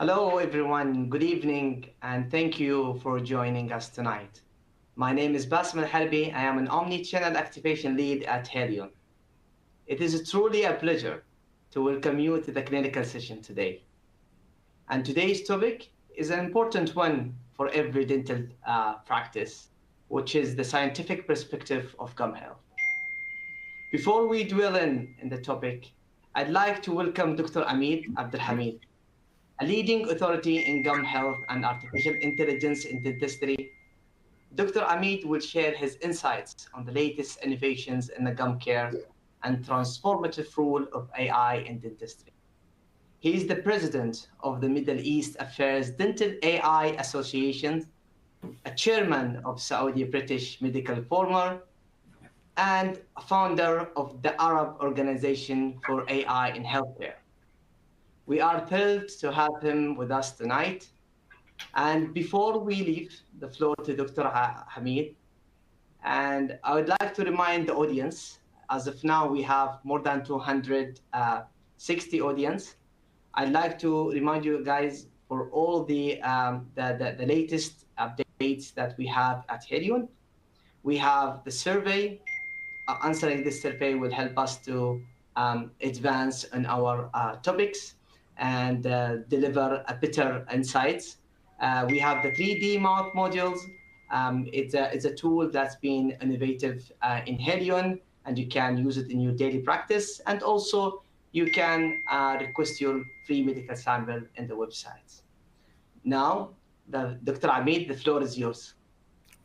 Hello, everyone. Good evening, and thank you for joining us tonight. My name is Bassem Al-Harbi. I am an omni-channel activation lead at Helion. It is truly a pleasure to welcome you to the clinical session today. And today's topic is an important one for every dental practice, which is the scientific perspective of gum health. Before we dwell in the topic, I'd like to welcome Dr. Ameed Abdul-Hamid, a leading authority in gum health and artificial intelligence in dentistry. Dr. Ameed will share his insights on the latest innovations in the gum care and transformative role of AI in dentistry. He is the president of the Middle East Affairs Dental AI Association, a chairman of Saudi British Medical Forum, and a founder of the Arab Organization for AI in Healthcare. We are thrilled to have him with us tonight. And before we leave the floor to Dr. Hamid, and I would like to remind the audience, as of now we have more than 260 audience. I'd like to remind you guys for all the latest updates that we have at Helion. We have the survey. Answering this survey will help us to advance on our topics and deliver a better insights. We have the 3D mouth modules. It's a tool that's been innovative in Helion, and you can use it in your daily practice. And also, you can request your free medical sample in the website. Now, Dr. Ameed, the floor is yours.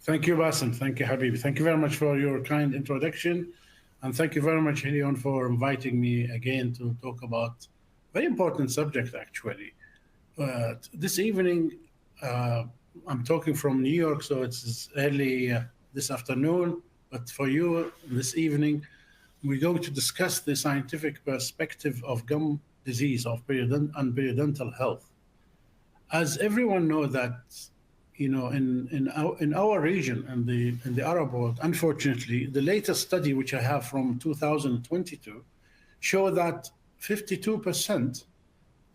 Thank you, Bassem. Thank you, Habib. Thank you very much for your kind introduction. And thank you very much, Helion, for inviting me again to talk about a very important subject, actually. This evening, I'm talking from New York, so it's early this afternoon. But for you, this evening, we're going to discuss the scientific perspective of gum disease and periodontal health. As everyone knows that, in our region and in the Arab world, unfortunately, the latest study which I have from 2022 show that 52%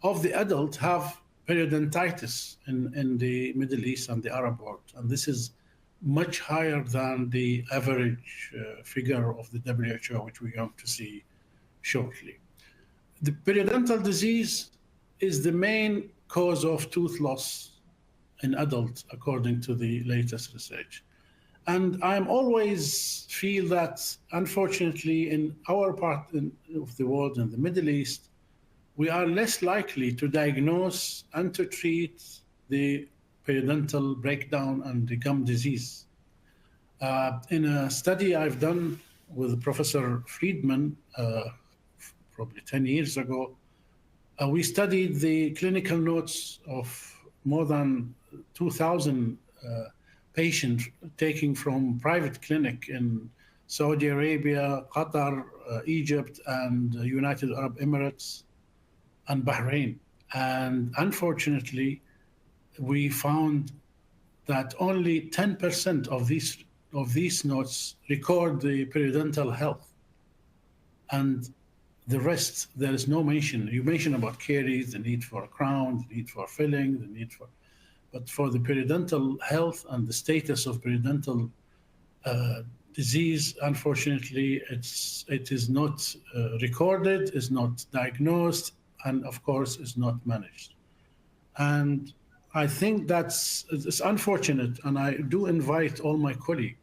of the adults have periodontitis in the Middle East and the Arab world, and this is much higher than the average figure of the WHO, which we're going to see shortly. The periodontal disease is the main cause of tooth loss in adults, according to the latest research. And I'm always feel that, unfortunately, in our part of the world, in the Middle East, we are less likely to diagnose and to treat the periodontal breakdown and the gum disease. In a study I've done with Professor Friedman, probably 10 years ago, we studied the clinical notes of more than 2,000 patients taken from private clinic in Saudi Arabia, Qatar, Egypt, and United Arab Emirates, and Bahrain. And unfortunately, we found that only 10% of these notes record the periodontal health. And the rest, there is no mention. You mention about caries, the need for a crown, the need for filling, the need for, but for the periodontal health and the status of periodontal disease, unfortunately, it is not recorded, is not diagnosed, and of course, is not managed. And I think it's unfortunate, and I do invite all my colleagues,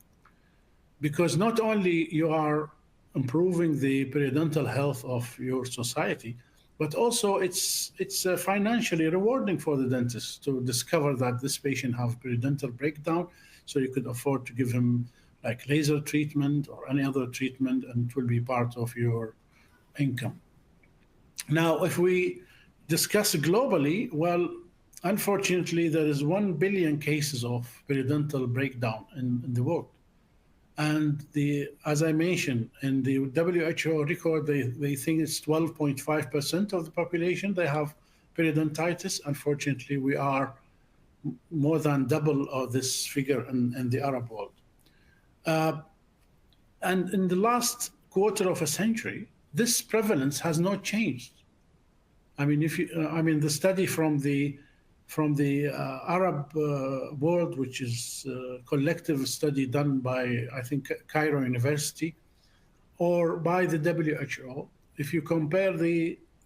because not only you are improving the periodontal health of your society, but also it's financially rewarding for the dentist to discover that this patient have periodontal breakdown, so you could afford to give him like laser treatment or any other treatment, and it will be part of your income. Now, if we discuss globally, well, unfortunately, there is 1 billion cases of periodontal breakdown in the world. And as I mentioned, in the WHO record, they think it's 12.5% of the population, they have periodontitis. Unfortunately, we are more than double of this figure in the Arab world. And in the last quarter of a century, this prevalence has not changed. I mean, the study from the from the Arab world, which is a collective study done by, I think, Cairo University, or by the WHO. If you compare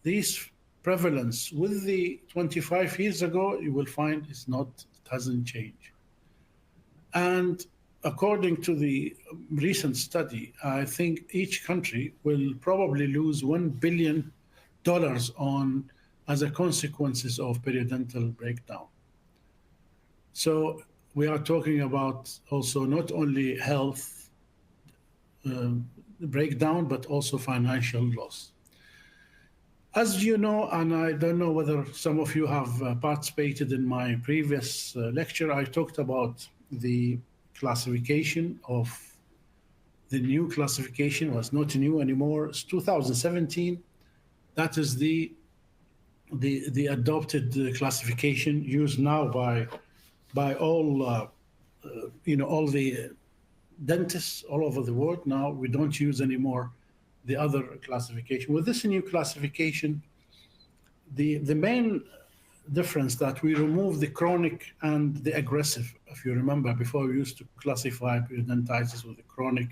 these prevalence with the 25 years ago, you will find it hasn't changed. And according to the recent study, I think each country will probably lose $1 billion on as a consequences of periodontal breakdown. So we are talking about also not only health breakdown, but also financial loss. As you know, and I don't know whether some of you have participated in my previous lecture, I talked about the classification of the new classification was not new anymore. It's 2017. That is the adopted classification used now by all all the dentists all over the world. Now we don't use anymore the other classification. With this new classification, the main difference that we remove the chronic and the aggressive. If you remember, before we used to classify periodontitis with the chronic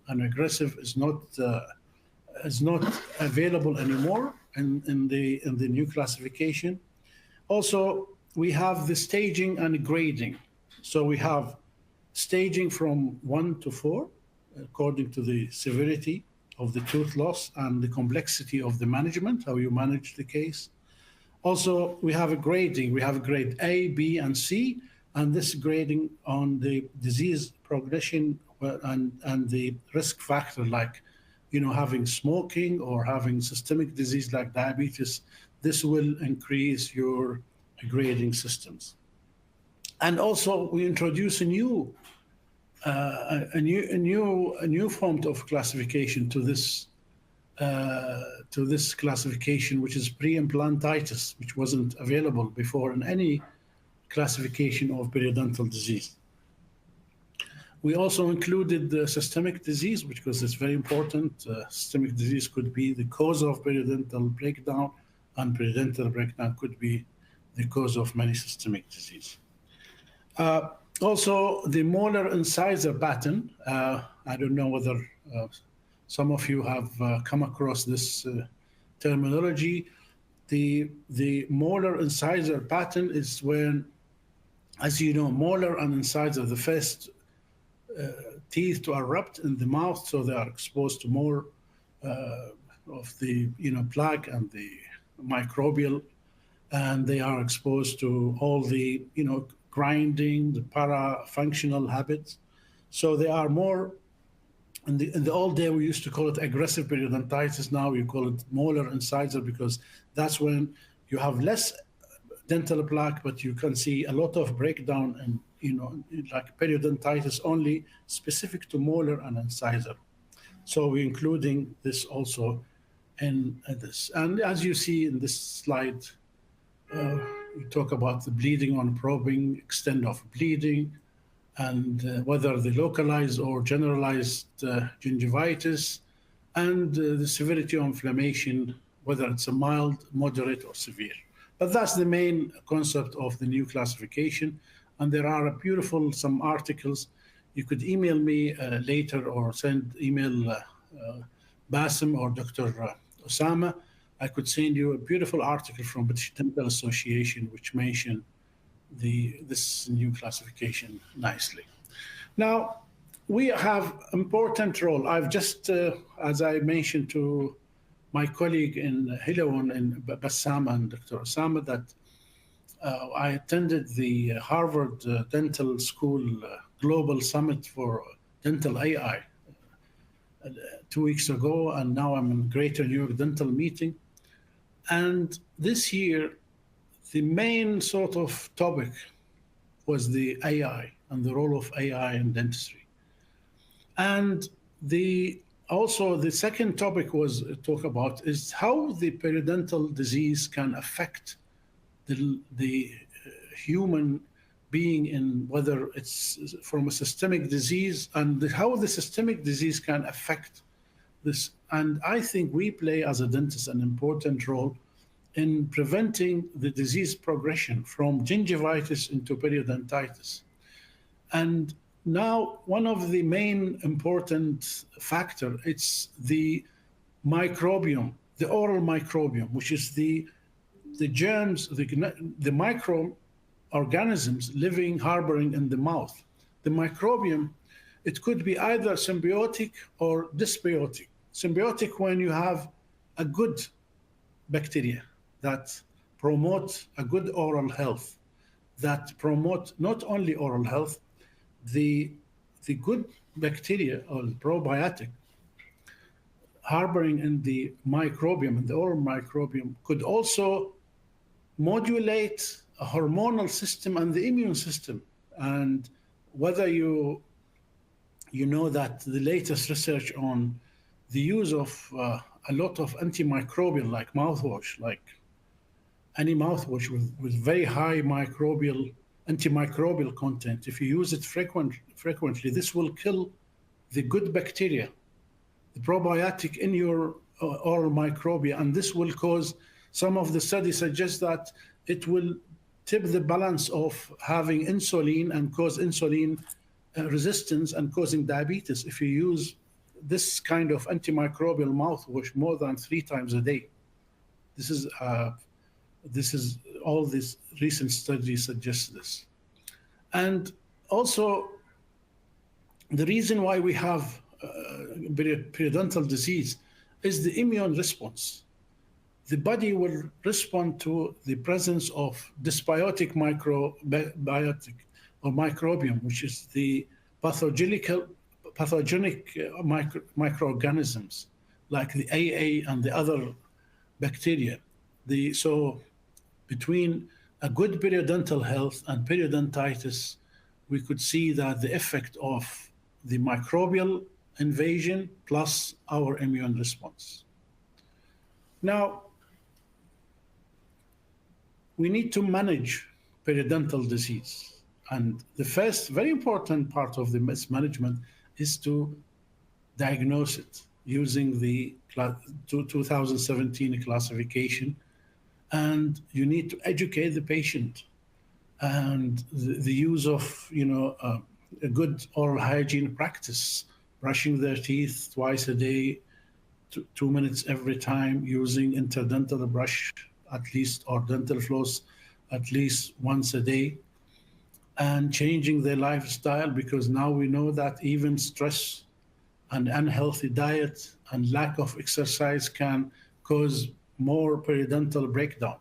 and aggressive is not available anymore in the new classification. Also, we have the staging and grading. So we have staging from 1 to 4, according to the severity of the tooth loss and the complexity of the management, how you manage the case. Also, we have a grading. We have grade A, B, and C, and this grading on the disease progression and the risk factor, like having smoking or having systemic disease like diabetes. This will increase your grading systems. And also, we introduce a new form of classification to this classification, which is pre-implantitis, which wasn't available before in any classification of periodontal disease. We also included the systemic disease, because it's very important. Systemic disease could be the cause of periodontal breakdown, and periodontal breakdown could be the cause of many systemic disease. Also, the molar incisor pattern. I don't know whether some of you have come across this terminology. The molar incisor pattern is when, as you know, molar and incisor, the first teeth to erupt in the mouth, so they are exposed to more of the plaque and the microbial, and they are exposed to all the grinding, the para-functional habits. So they are more. In the old day, we used to call it aggressive periodontitis. Now we call it molar incisor, because that's when you have less dental plaque, but you can see a lot of breakdown and like periodontitis only specific to molar and incisor. So we're including this also in this. And as you see in this slide, we talk about the bleeding on probing, extent of bleeding, and whether the localized or generalized gingivitis, and the severity of inflammation, whether it's a mild, moderate, or severe. But that's the main concept of the new classification. And there are some articles. You could email me later or send email Bassem or Dr. Osama. I could send you a beautiful article from British Dental Association, which mentioned this new classification nicely. Now, we have important role. I've just, as I mentioned to my colleague in Hilawon, and Bassam and Dr. Osama, that I attended the Harvard Dental School Global Summit for Dental AI 2 weeks ago, and now I'm in Greater New York Dental Meeting. And this year, the main sort of topic was the AI and the role of AI in dentistry. And also the second topic was talk about is how the periodontal disease can affect the human being, in whether it's from a systemic disease, and how the systemic disease can affect this. And I think we play as a dentist an important role in preventing the disease progression from gingivitis into periodontitis. And now one of the main important factor, it's the microbiome, the oral microbiome, which is the germs, the microorganisms living, harboring in the mouth. The microbiome, it could be either symbiotic or dysbiotic. Symbiotic when you have a good bacteria that promote a good oral health, that promote not only oral health, the, the good bacteria or probiotic harboring in the microbiome, in the oral microbiome, could also modulate a hormonal system and the immune system. And whether you know that the latest research on the use of a lot of antimicrobial, like mouthwash, like any mouthwash with very high antimicrobial content, if you use it frequently, this will kill the good bacteria, the probiotic in your oral microbia, and this will cause, some of the studies suggest that it will tip the balance of having insulin and cause insulin resistance and causing diabetes if you use this kind of antimicrobial mouthwash more than 3 times a day. This is all these recent studies suggest this. And also, the reason why we have periodontal disease is the immune response. The body will respond to the presence of dysbiotic microbiotic or microbiome, which is the pathogenic microorganisms like the AA and the other bacteria. So between a good periodontal health and periodontitis, we could see that the effect of the microbial invasion plus our immune response. Now, we need to manage periodontal disease. And the first very important part of the management is to diagnose it using the 2017 classification. And you need to educate the patient and the use of a good oral hygiene practice, brushing their teeth twice a day, 2 minutes every time, using interdental brush at least, or dental floss at least once a day, and changing their lifestyle, because now we know that even stress and unhealthy diet and lack of exercise can cause more periodontal breakdown.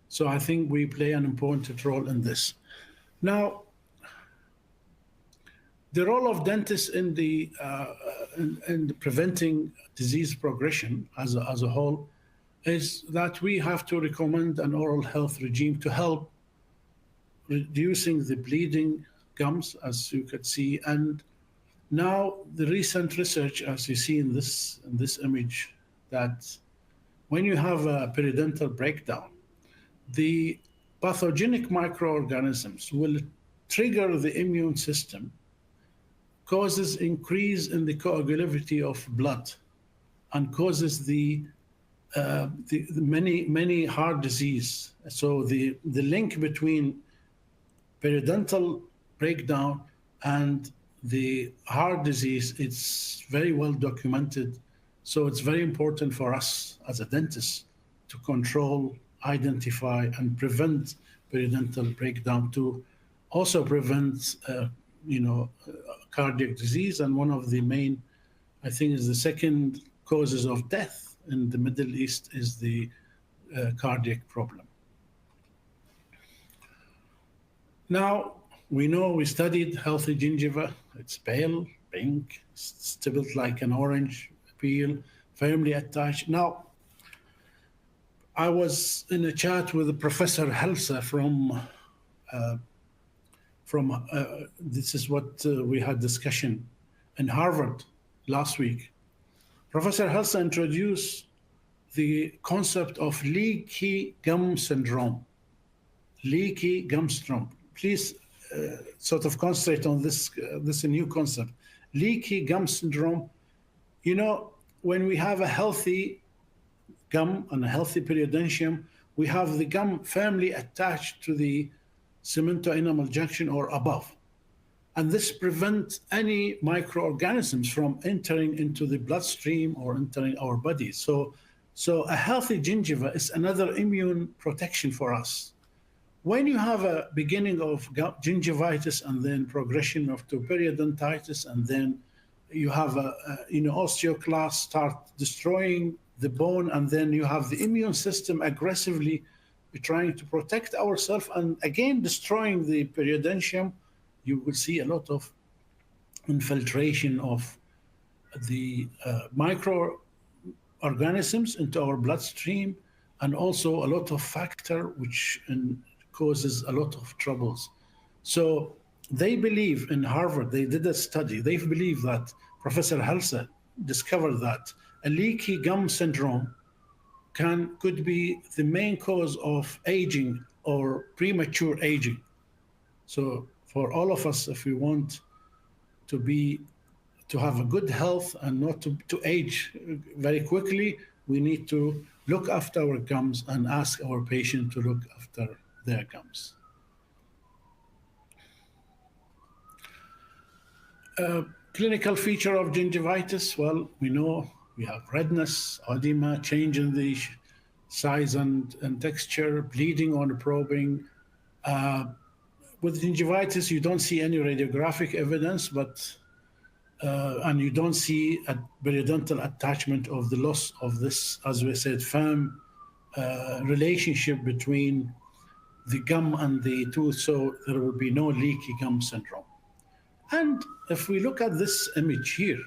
So I think we play an important role in this. Now, the role of dentists in preventing disease progression as a whole is that we have to recommend an oral health regime to help reducing the bleeding gums, as you could see. And now the recent research, as you see in this image, that when you have a periodontal breakdown, the pathogenic microorganisms will trigger the immune system, causes increase in the coagulability of blood, and causes the many heart disease. So the link between periodontal breakdown and the heart disease, it's very well documented. So it's very important for us as a dentist to control, identify, and prevent periodontal breakdown, to also prevent cardiac disease. And one of the main, I think, is the second causes of death in the Middle East is the cardiac problem. Now, we studied healthy gingiva. It's pale, pink, stippled like an orange peel, firmly attached. Now, I was in a chat with Professor Helsa from this is what we had discussion in Harvard last week. Professor Helsa introduced the concept of leaky gum syndrome. Leaky gum syndrome. Please sort of concentrate on this new concept. Leaky gum syndrome. When we have a healthy gum and a healthy periodontium, we have the gum firmly attached to the cemento-enamel junction or above. And this prevents any microorganisms from entering into the bloodstream or entering our body. So a healthy gingiva is another immune protection for us. When you have a beginning of gingivitis and then progression of to periodontitis, and then you have osteoclasts start destroying the bone, and then you have the immune system aggressively trying to protect ourselves and again destroying the periodontium, you will see a lot of infiltration of the microorganisms into our bloodstream, and also a lot of factor which causes a lot of troubles. So they believe in Harvard, they did a study, they believe that Professor Halsa discovered that a leaky gum syndrome could be the main cause of aging or premature aging. So for all of us, if we want to have a good health and not to age very quickly, we need to look after our gums and ask our patient to look after their gums. Clinical feature of gingivitis, well, we know we have redness, edema, change in the size and texture, bleeding on probing. With gingivitis, you don't see any radiographic evidence, and you don't see a periodontal attachment of the loss of this, as we said, firm relationship between the gum and the tooth, so there will be no leaky gum syndrome. And if we look at this image here,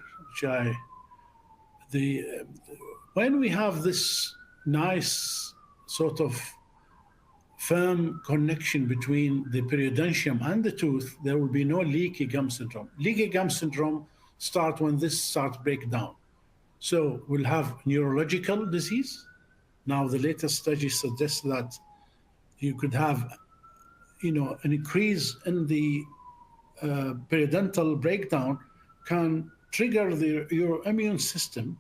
when we have this nice sort of firm connection between the periodontium and the tooth, there will be no leaky gum syndrome. Leaky gum syndrome starts when this starts break down. So we'll have neurological disease. Now the latest study suggests that you could have, an increase in the periodontal breakdown can trigger your immune system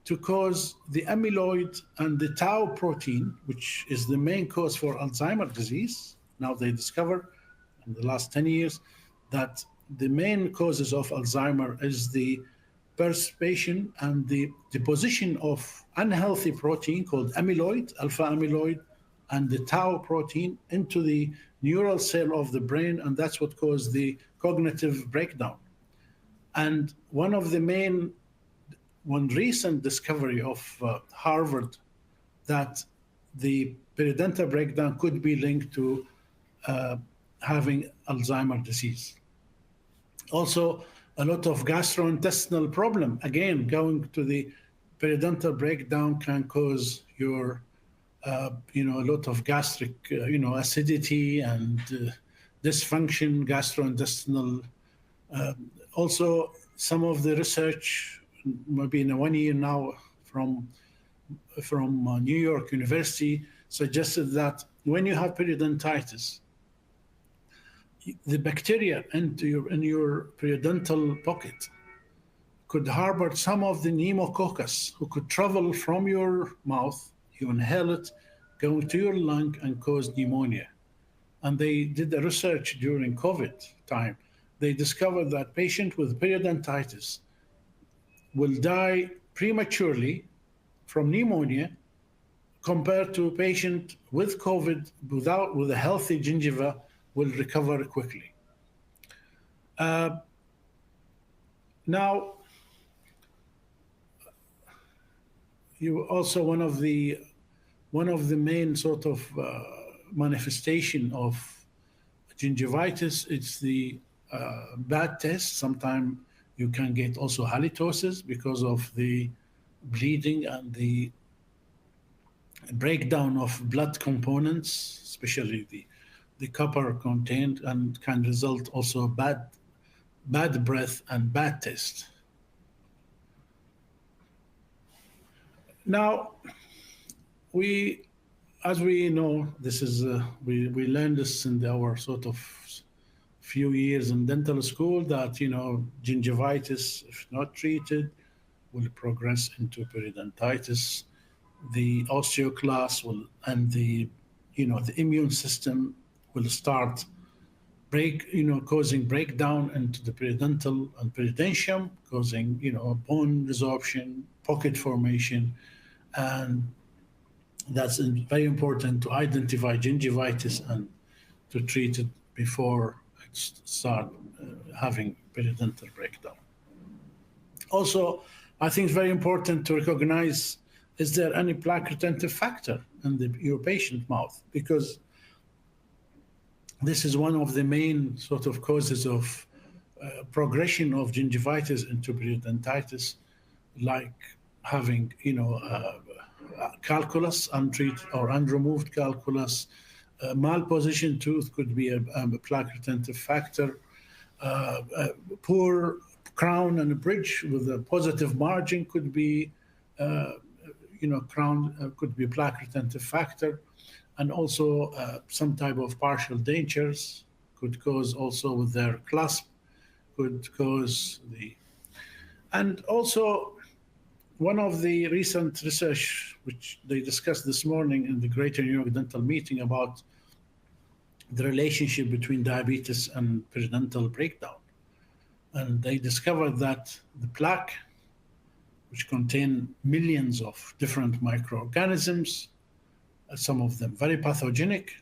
to cause the amyloid and the tau protein, which is the main cause for Alzheimer's disease. Now they discovered in the last 10 years that the main causes of Alzheimer's is the perspation and the deposition of unhealthy protein called amyloid, alpha amyloid, and the tau protein into the neural cell of the brain, and that's what caused the cognitive breakdown. And one recent discovery of Harvard that the periodontal breakdown could be linked to having Alzheimer's disease. Also, a lot of gastrointestinal problem. Again, going to the periodontal breakdown can cause your, a lot of gastric, acidity and dysfunction, gastrointestinal. Also, some of the research, maybe in 1 year now, from New York University, suggested that when you have periodontitis, the bacteria in your periodontal pocket could harbor some of the pneumococcus who could travel from your mouth, you inhale it, go to your lung and cause pneumonia. And they did the research during COVID time. They discovered that patients with periodontitis will die prematurely from pneumonia compared to a patient with COVID with a healthy gingiva will recover quickly. Now, you also one of the main sort of manifestation of gingivitis, it's the bad test. Sometimes you can get also halitosis because of the bleeding and the breakdown of blood components, especially the copper contained, and can result also bad breath and bad taste. Now, as we know, this is we learned this in our sort of few years in dental school that gingivitis, if not treated, will progress into periodontitis the osteoclast will, and the immune system will start causing breakdown into the periodontal and periodontium, causing, bone resorption, pocket formation, and that's very important to identify gingivitis and to treat it before it start having periodontal breakdown. Also, I think it's very important to recognize, is there any plaque retentive factor in your patient mouth? Because this is one of the main sort of causes of progression of gingivitis into periodontitis, like having, calculus, untreated or unremoved calculus. Malpositioned tooth could be a plaque retentive factor. Poor crown and bridge with a positive margin could be, crown could be plaque retentive factor. And also some type of partial dentures could cause, also with their clasp, could cause and also one of the recent research, which they discussed this morning in the Greater New York Dental Meeting, about the relationship between diabetes and periodontal breakdown. And they discovered that the plaque, which contain millions of different microorganisms, some of them very pathogenic,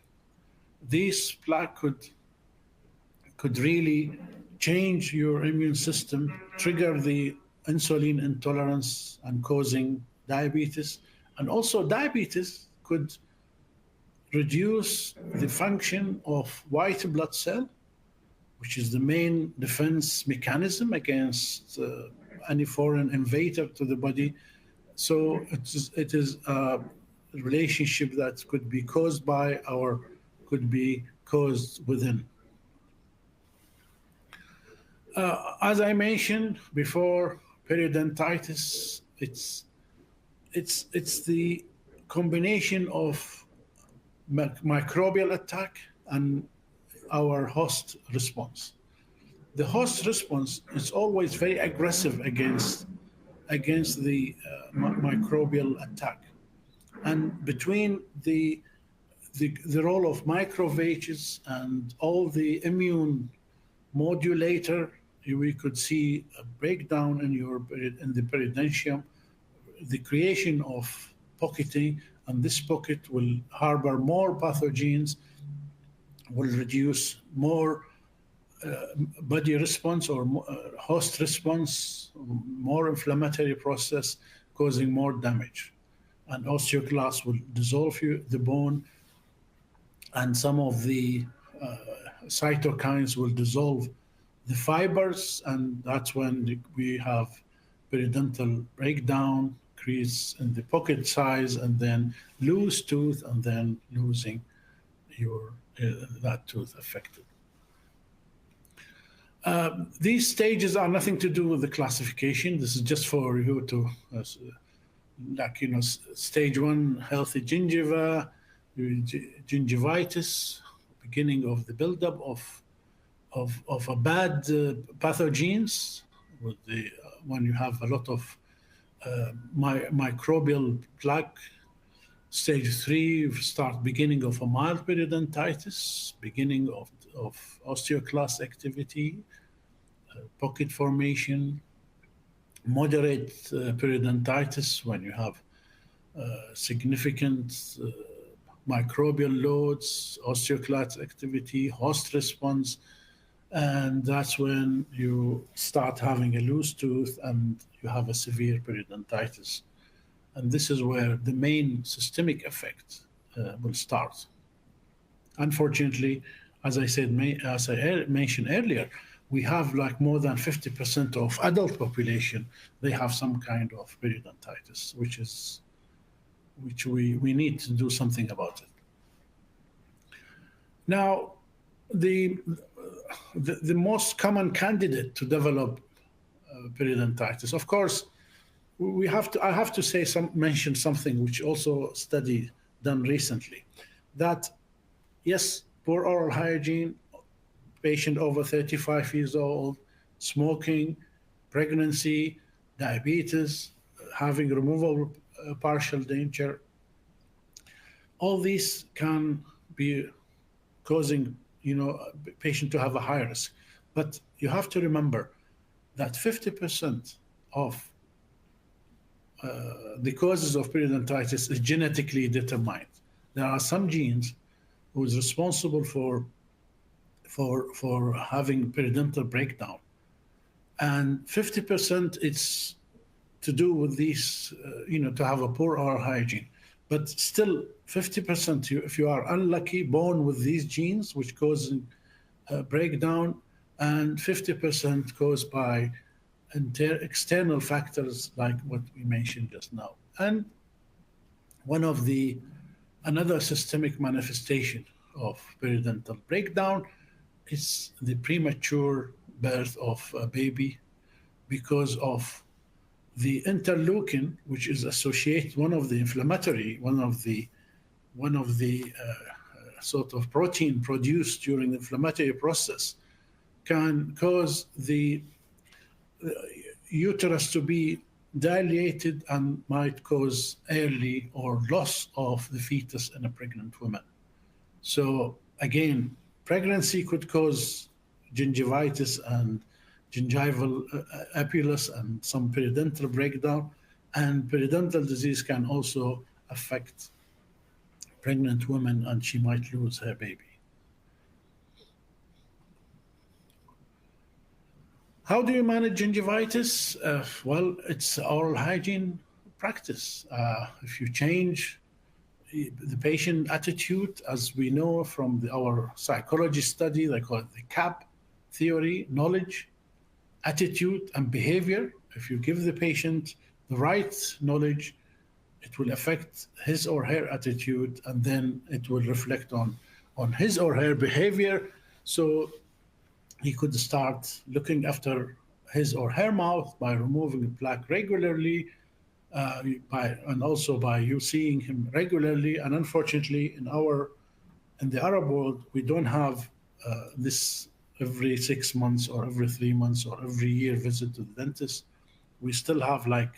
these plaque could really change your immune system, trigger the insulin intolerance and causing diabetes. And also diabetes could reduce the function of white blood cell, which is the main defense mechanism against any foreign invader to the body. So it is a relationship that could be caused by or could be caused within. As I mentioned before, periodontitis, it's the combination of microbial attack and our host response. The host response is always very aggressive against the microbial attack. And between the role of macrophages and all the immune modulator, we could see a breakdown in the periodontium, the creation of pocketing, and this pocket will harbor more pathogens, will reduce more body response or host response, more inflammatory process, causing more damage. And osteoclast will dissolve the bone, and some of the cytokines will dissolve the fibers, and that's when we have periodontal breakdown, increase in the pocket size, and then loose tooth, and then losing that tooth affected. These stages are nothing to do with the classification. This is just for you to, stage 1, healthy gingiva, gingivitis, beginning of the buildup of a bad pathogens, with when you have a lot of microbial plaque. Stage 3, beginning of a mild periodontitis, beginning of osteoclast activity, pocket formation, moderate periodontitis when you have significant microbial loads, osteoclast activity, host response, and that's when you start having a loose tooth and you have a severe periodontitis. And this is where the main systemic effect will start. Unfortunately, as I mentioned earlier, we have like more than 50% of adult population, they have some kind of periodontitis, which we need to do something about it. Now, the most common candidate to develop periodontitis, of course, I have to mention something which also study done recently, that yes, poor oral hygiene, patient over 35 years old, smoking, pregnancy, diabetes, having removable partial denture. All these can be causing, patient to have a high risk. But you have to remember that 50% of the causes of periodontitis is genetically determined. There are some genes who is responsible for having periodontal breakdown, and 50% it's to do with these, to have a poor oral hygiene. But still, 50%, if you are unlucky, born with these genes, which cause breakdown, and 50% caused by external factors like what we mentioned just now. And another systemic manifestation of periodontal breakdown is the premature birth of a baby because of the interleukin, which is associated, one of the sort of protein produced during the inflammatory process, can cause the uterus to be dilated and might cause early or loss of the fetus in a pregnant woman. So again, pregnancy could cause gingivitis and gingival epulis and some periodontal breakdown, and periodontal disease can also affect pregnant women and she might lose her baby. How do you manage gingivitis? Well, it's oral hygiene practice. If you change the patient attitude, as we know from our psychology study, they call it the CAP theory, knowledge, attitude, and behavior. If you give the patient the right knowledge, it will affect his or her attitude, and then it will reflect on his or her behavior. So he could start looking after his or her mouth by removing plaque regularly, and also by you seeing him regularly. And unfortunately, in the Arab world, we don't have this every 6 months or every 3 months or every year visit to the dentist. We still have like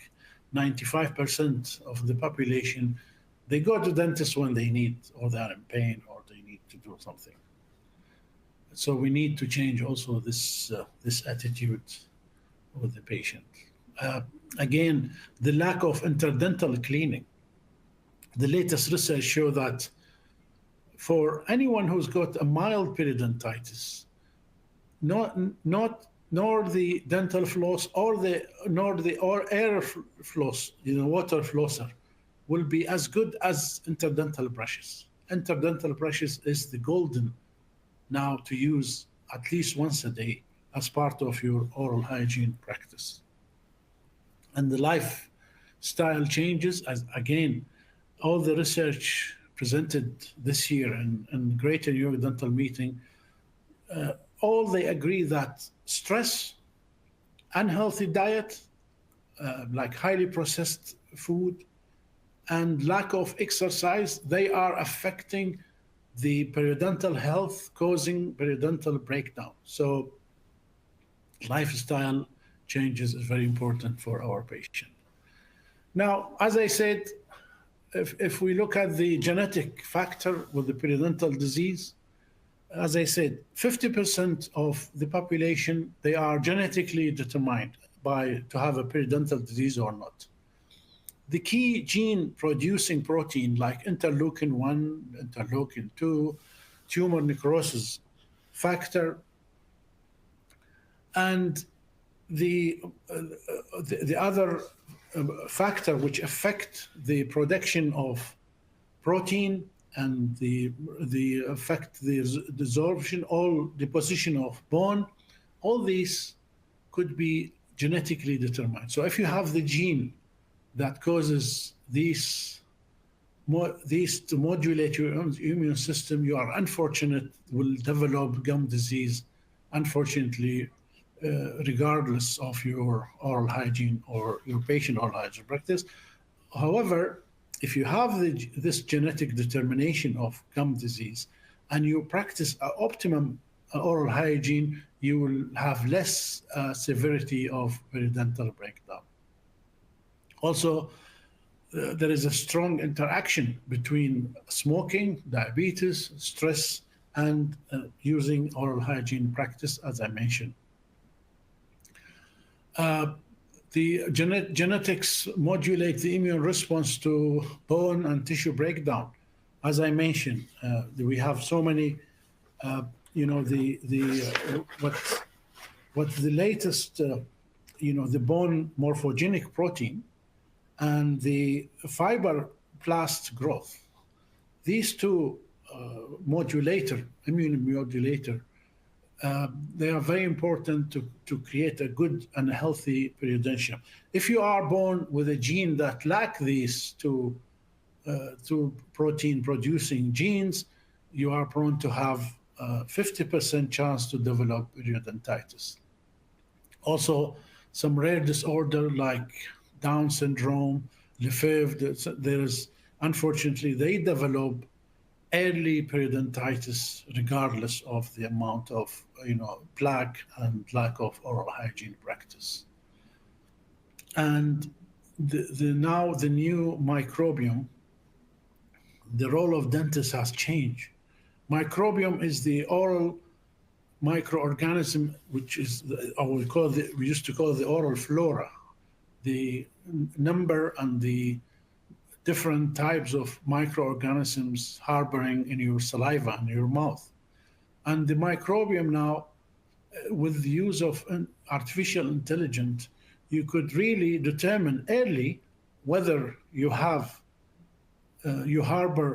95% of the population, they go to dentist when they need, or they are in pain, or they need to do something. So we need to change also this attitude with the patient. Again, the lack of interdental cleaning. The latest research show that for anyone who's got a mild periodontitis, nor the dental floss or air floss, water flosser, will be as good as interdental brushes. Interdental brushes is the golden now to use at least once a day as part of your oral hygiene practice. And the lifestyle changes, as again, all the research presented this year in Greater New York Dental Meeting, all they agree that stress, unhealthy diet, like highly processed food, and lack of exercise, they are affecting the periodontal health, causing periodontal breakdown. So lifestyle changes is very important for our patient. Now, as I said, if we look at the genetic factor with the periodontal disease, as I said, 50% of the population, they are genetically determined to have a periodontal disease or not. The key gene producing protein like interleukin 1, interleukin 2, tumor necrosis factor, and the other factor which affect the production of protein and the affect the desorption, all deposition of bone, all these could be genetically determined. So if you have the gene that causes these to modulate your immune system, you are unfortunate, will develop gum disease, unfortunately, regardless of your oral hygiene or your patient oral hygiene practice. However, if you have this genetic determination of gum disease and you practice optimum oral hygiene, you will have less severity of periodontal breakdown. Also, there is a strong interaction between smoking, diabetes, stress, and using oral hygiene practice, as I mentioned. The genetics modulate the immune response to bone and tissue breakdown. As I mentioned, we have so many, what the latest, the bone morphogenic protein and the fibroblast growth. These two immune modulator, they are very important to create a good and healthy periodontium. If you are born with a gene that lack these two protein producing genes, you are prone to have 50% chance to develop periodontitis. Also, some rare disorder like Down syndrome, Lefebvre, there's unfortunately they develop early periodontitis regardless of the amount of plaque and lack of oral hygiene practice. And now the new microbiome, the role of dentists has changed. Microbiome is the oral microorganism, which is we used to call the oral flora, the number and the different types of microorganisms harboring in your saliva and your mouth. And the microbiome now, with the use of artificial intelligence, you could really determine early whether you harbor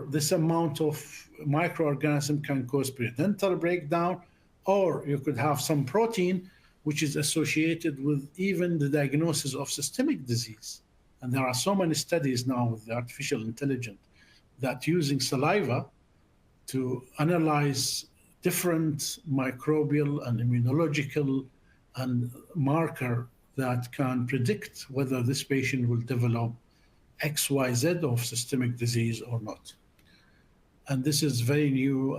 this amount of microorganism can cause periodontal breakdown, or you could have some protein which is associated with even the diagnosis of systemic disease. And there are so many studies now with the artificial intelligence that using saliva to analyze different microbial and immunological and marker that can predict whether this patient will develop XYZ of systemic disease or not. And this is very new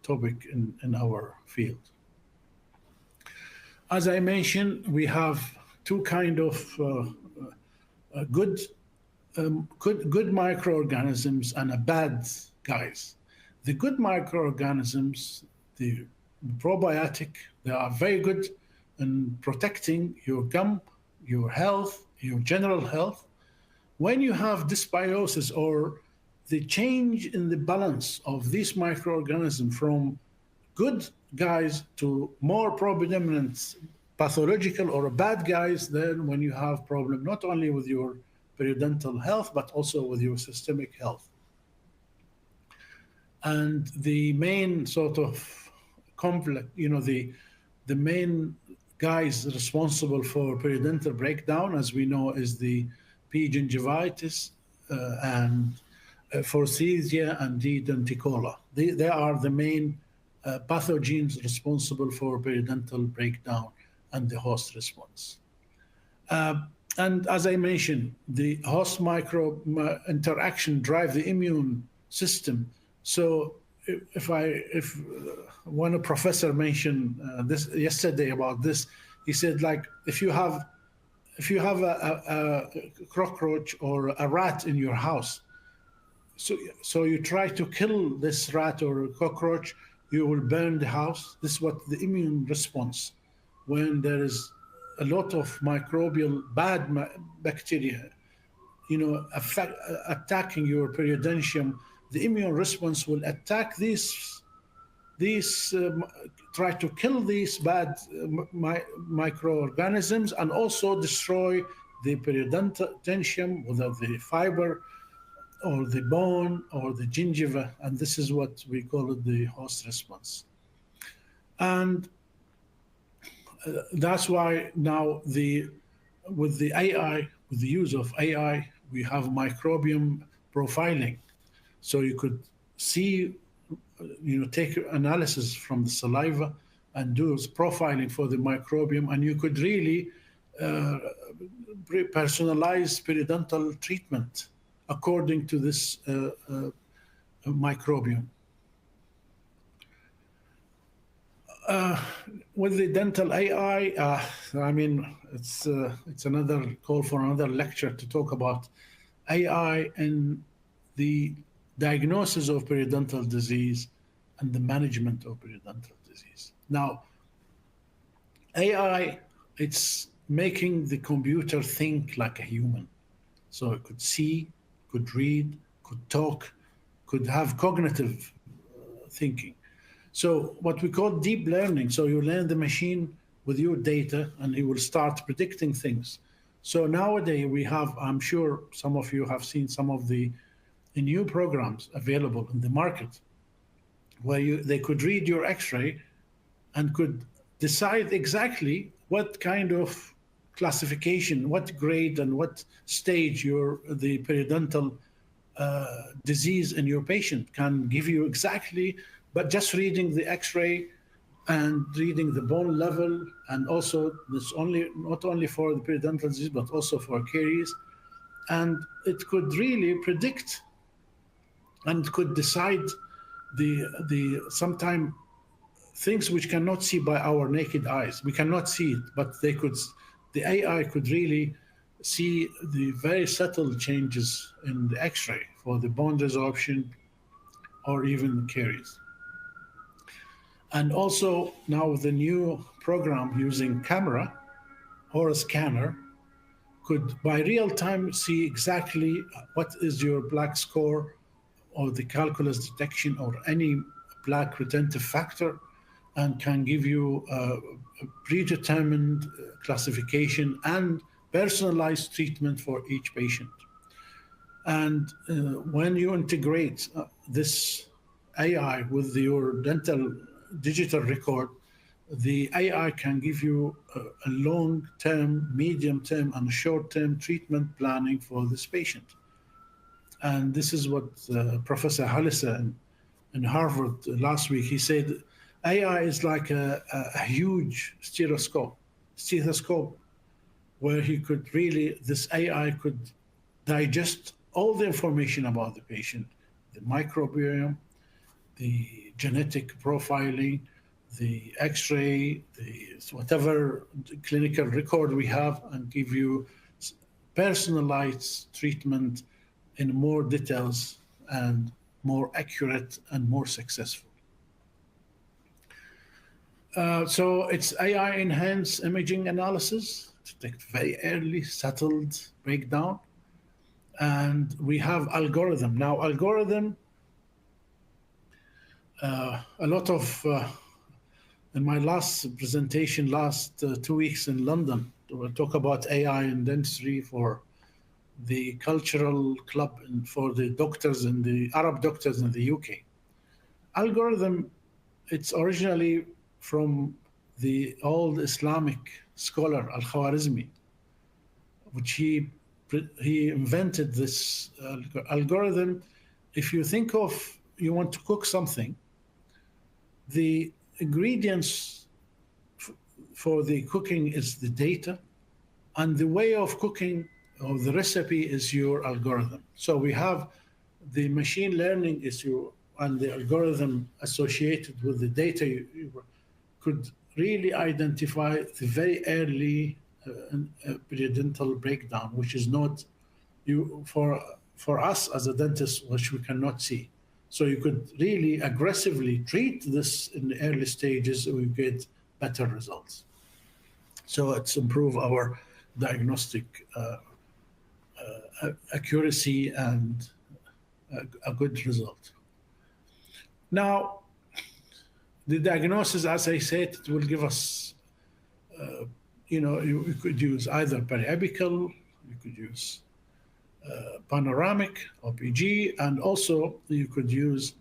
topic in our field. As I mentioned, we have two kind of good microorganisms and a bad guys. The good microorganisms, the probiotic, they are very good in protecting your gum, your health, your general health. When you have dysbiosis or the change in the balance of these microorganisms from good guys to more predominant pathological or bad guys, then when you have problem not only with your periodontal health but also with your systemic health. And the main sort of conflict, the main guys responsible for periodontal breakdown, as we know, is the P. gingivitis and Forsythia and D. denticola. They are the main pathogens responsible for periodontal breakdown and the host response. And as I mentioned, the host microbe interaction drive the immune system. So if one professor mentioned this yesterday about this, he said, like, if you have a cockroach or a rat in your house, so you try to kill this rat or cockroach, you will burn the house. This is what the immune response, when there is a lot of microbial bad bacteria, attacking your periodontium, the immune response will attack these try to kill these bad microorganisms and also destroy the periodontium, whether the fiber or the bone or the gingiva, and this is what we call it the host response. And that's why now with the AI, with the use of AI, we have microbiome profiling. So you could see, take analysis from the saliva and do profiling for the microbiome, and you could really personalize periodontal treatment according to this microbiome. With the dental AI, I mean, it's another call for another lecture to talk about AI in the diagnosis of periodontal disease and the management of periodontal disease. Now, AI, it's making the computer think like a human. So it could see, could read, could talk, could have cognitive thinking. So what we call deep learning. So you learn the machine with your data, and it will start predicting things. So nowadays we have, I'm sure some of you have seen some of the new programs available in the market where they could read your X-ray and could decide exactly what kind of classification, what grade and what stage the periodontal disease in your patient can give you exactly, but just reading the X-ray and reading the bone level, and also this only not only for the periodontal disease but also for caries, and it could really predict and could decide the sometime things which cannot see by our naked eyes. We cannot see it, but the AI could really see the very subtle changes in the X-ray for the bone resorption or even caries. And also now with the new program using camera or a scanner could by real time see exactly what is your plaque score or the calculus detection or any plaque retentive factor, and can give you a predetermined classification and personalized treatment for each patient. And when you integrate this AI with your dental digital record, the AI can give you a long-term, medium-term, and short-term treatment planning for this patient. And this is what Professor Halisa in Harvard last week, he said, AI is like a huge stethoscope, where this AI could digest all the information about the patient, the microbiome, the genetic profiling, the X-ray, whatever clinical record we have, and give you personalized treatment in more details and more accurate and more successful. So it's AI enhanced imaging analysis to detect very early settled breakdown. And we have algorithm. Now, algorithm, a lot of, in my last presentation, last 2 weeks in London, we'll talk about AI in dentistry for the cultural club and for the doctors and the Arab doctors in the UK. Algorithm, it's originally from the old Islamic scholar Al-Khwarizmi, which he invented this algorithm. If you think of, you want to cook something, the ingredients for the cooking is the data, and the way of cooking or the recipe is your algorithm. So we have the machine learning issue and the algorithm associated with the data you could really identify the very early periodontal breakdown, which is not for us as a dentist, which we cannot see. So you could really aggressively treat this in the early stages, we get better results. So it's improve our diagnostic accuracy and a good result. Now, the diagnosis, as I said, it will give us, you could use either periapical, you could use panoramic or PG, and also you could use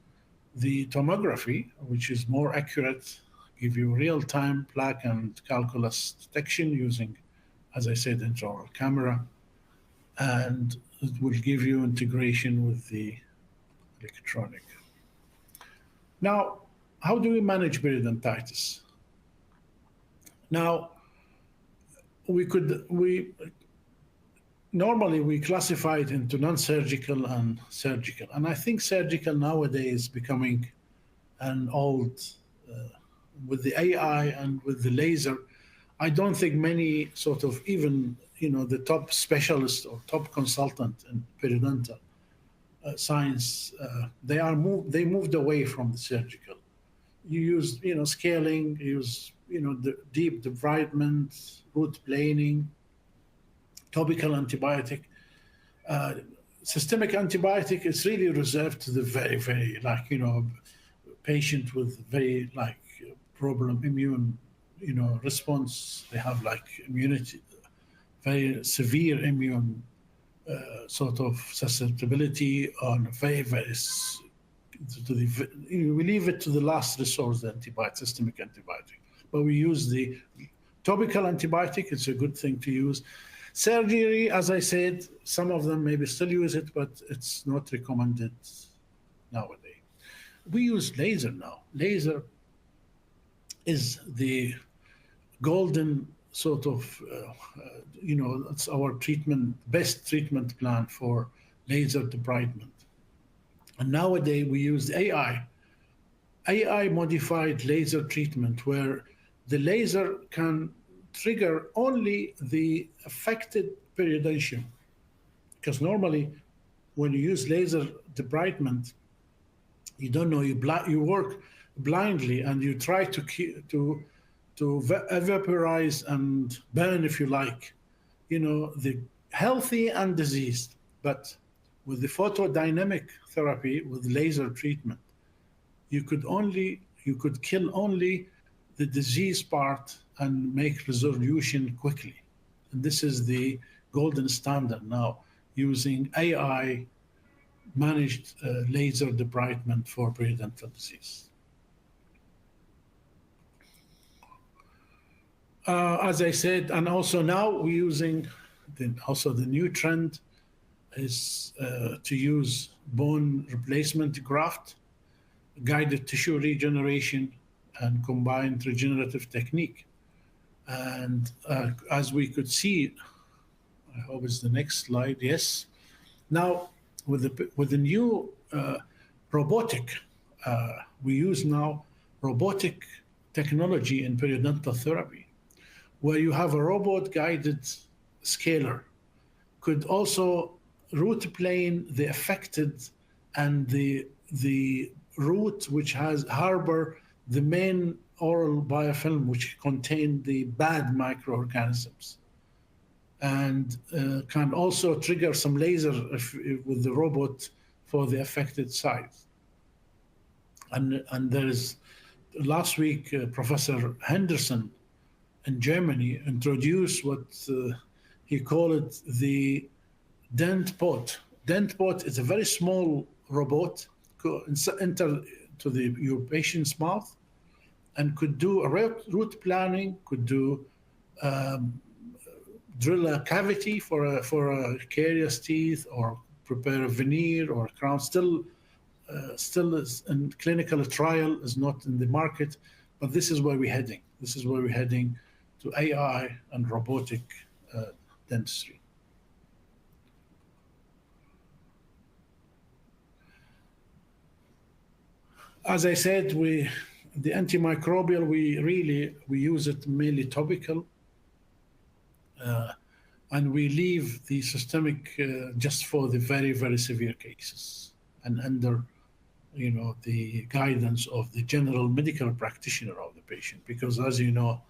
the tomography, which is more accurate, give you real-time plaque and calculus detection using, as I said, intraoral camera, and it will give you integration with the electronic. Now, how do we manage periodontitis? Now, normally we classify it into non-surgical and surgical. And I think surgical nowadays is becoming an old, with the AI and with the laser, I don't think many sort of even, the top specialist or top consultant in periodontal science, they moved away from the surgical. You use, scaling, you use, the deep debridement, root planing, topical antibiotic. Systemic antibiotic is really reserved to the very, very, patient with very, problem immune, response. They have immunity, very severe immune sort of susceptibility on very, very we leave it to the last resource, the antibiotic, systemic antibiotic. But we use the topical antibiotic. It's a good thing to use. Surgery, as I said, some of them maybe still use it, but it's not recommended nowadays. We use laser now. Laser is the golden sort of, it's our best treatment plan for laser debridement. And nowadays we use AI modified laser treatment, where the laser can trigger only the affected periodontium. Because normally when you use laser debridement, you don't know, you work blindly and you try to vaporize and burn, if you like, the healthy and diseased. But with the photodynamic therapy, with laser treatment, you could kill only the disease part and make resolution quickly. And this is the golden standard now, using AI managed laser debridement for periodontal disease. As I said, and also now we're using, the new trend is to use bone replacement graft, guided tissue regeneration, and combined regenerative technique. And as we could see, I hope it's the next slide, yes. Now, with the new robotic, we use now robotic technology in periodontal therapy, where you have a robot-guided scaler, could also root plane the affected and the root which harbor the main oral biofilm, which contain the bad microorganisms, and can also trigger some laser with the robot for the affected site. And there is, last week, Professor Henderson in Germany introduced what he called it the DentPot. DentPot is a very small robot, enter to your patient's mouth, and could do a root planning, could do drill a cavity for a carious teeth, or prepare a veneer or a crown. Still is in clinical trial, is not in the market, but this is where we're heading. This is where we're heading, to AI and robotic dentistry. As I said, the antimicrobial, we use it mainly topical, and we leave the systemic just for the very, very severe cases, and under the guidance of the general medical practitioner of the patient. Because as you know,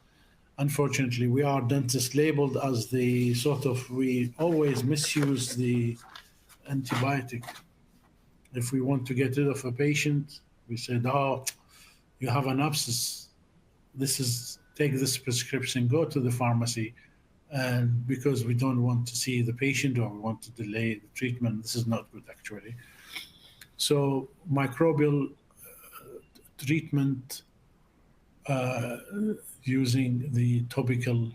unfortunately, we are dentists labeled as the we always misuse the antibiotic. If we want to get rid of a patient, we said, oh, you have an abscess. Take this prescription, go to the pharmacy. And because we don't want to see the patient, or we want to delay the treatment, this is not good actually. So microbial treatment using the topical,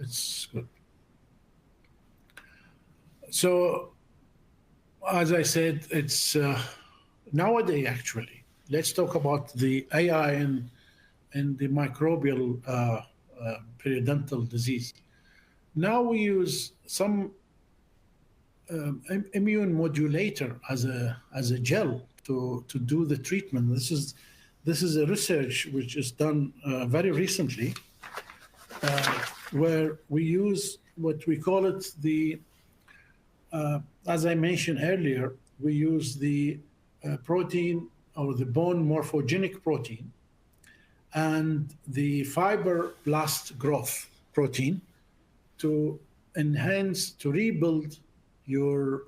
it's good. So as I said, it's nowadays actually, let's talk about the AI in the microbial periodontal disease. Now we use some immune modulator as a gel to do the treatment. This is a research which is done very recently, where we use what we call it as I mentioned earlier, we use the protein or the bone morphogenic protein and the fibroblast growth protein to enhance, to rebuild your